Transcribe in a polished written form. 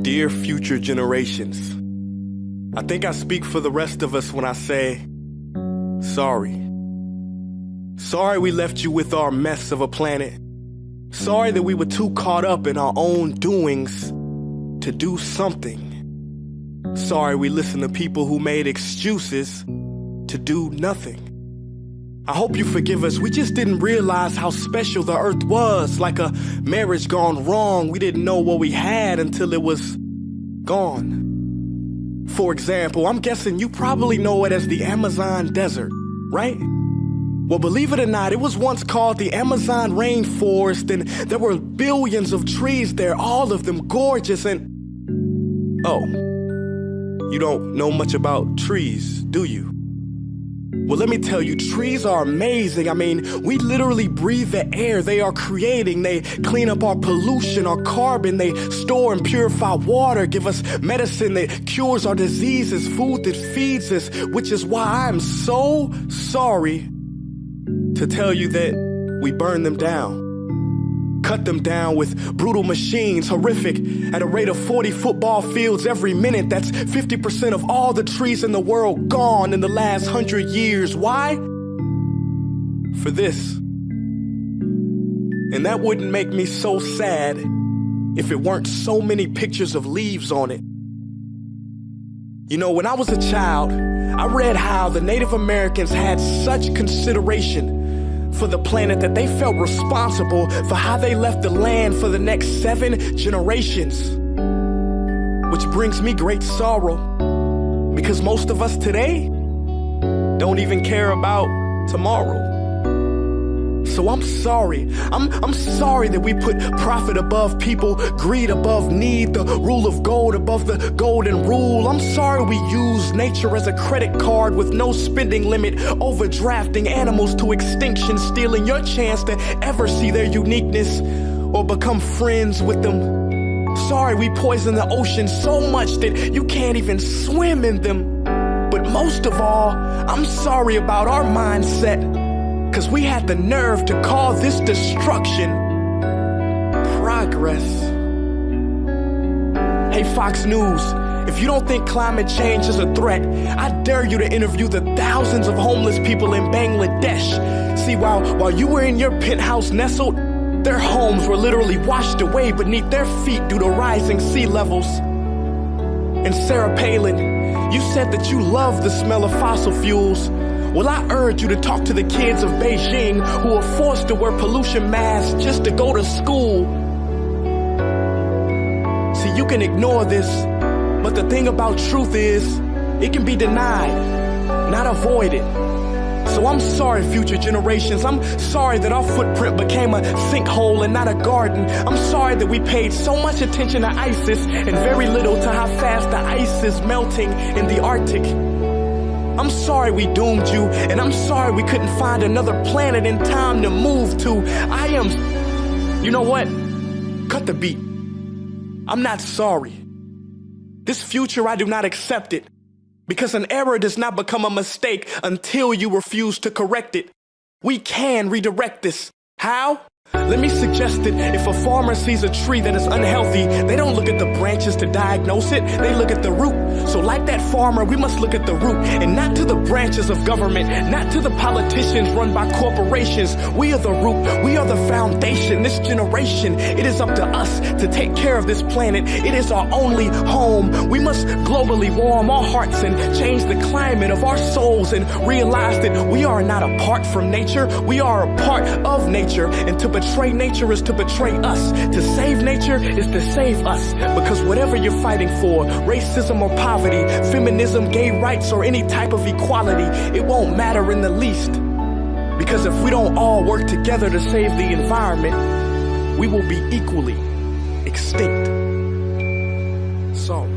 Dear future generations, I think I speak for the rest of us when I say, sorry. Sorry we left you with our mess of a planet. Sorry that we were too caught up in our own doings to do something. Sorry we listened to people who made excuses to do nothing. I hope you forgive us. We just didn't realize how special the earth was. Like a marriage gone wrong, we didn't know what we had until it was gone. For example, I'm guessing you probably know it as the Amazon desert, right? Well, believe it or not, it was once called the Amazon rainforest, and there were billions of trees there, all of them gorgeous. And oh, you don't know much about trees, do you? Well, let me tell you, trees are amazing. I mean, we literally breathe the air they are creating. They clean up our pollution, our carbon. They store and purify water, give us medicine that cures our diseases, food that feeds us, which is why I'm so sorry to tell you that we burn them down. Cut them down with brutal machines, horrific, at a rate of 40 football fields every minute. That's 50% of all the trees in the world gone in the last 100 years. Why? For this. And that wouldn't make me so sad if it weren't so many pictures of leaves on it. You know, when I was a child, I read how the Native Americans had such consideration for the planet that they felt responsible for how they left the land for the next 7 generations. Which brings me great sorrow, because most of us today don't even care about tomorrow. So I'm sorry. I'm sorry that we put profit above people, greed above need, the rule of gold above the golden rule. I'm sorry we use nature as a credit card with no spending limit, overdrafting animals to extinction, stealing your chance to ever see their uniqueness or become friends with them. Sorry we poison the ocean so much that you can't even swim in them. But most of all, I'm sorry about our mindset, 'cause we had the nerve to call this destruction progress. Hey Fox News, if you don't think climate change is a threat, I dare you to interview the thousands of homeless people in Bangladesh. See, while you were in your penthouse nestled, their homes were literally washed away beneath their feet due to rising sea levels. And Sarah Palin, you said that you love the smell of fossil fuels. Well, I urge you to talk to the kids of Beijing who are forced to wear pollution masks just to go to school. See, you can ignore this, but the thing about truth is, it can be denied, not avoided. So I'm sorry, future generations. I'm sorry that our footprint became a sinkhole and not a garden. I'm sorry that we paid so much attention to ISIS and very little to how fast the ice is melting in the Arctic. I'm sorry we doomed you, and I'm sorry we couldn't find another planet in time to move to. You know what? Cut the beat. I'm not sorry. This future, I do not accept it, because an error does not become a mistake until you refuse to correct it. We can redirect this. How? Let me suggest that if a farmer sees a tree that is unhealthy, they don't look at the branches to diagnose it, they look at the root. So like that farmer, we must look at the root, and not to the branches of government, not to the politicians run by corporations. We are the root, we are the foundation. This generation, it is up to us to take care of this planet. It is our only home. We must globally warm our hearts and change the climate of our souls and realize that we are not apart from nature, we are a part of nature. And to betray nature is to betray us. To save nature is to save us. Because whatever you're fighting for, racism or poverty, feminism, gay rights, or any type of equality, it won't matter in the least. Because if we don't all work together to save the environment, we will be equally extinct. Sorry.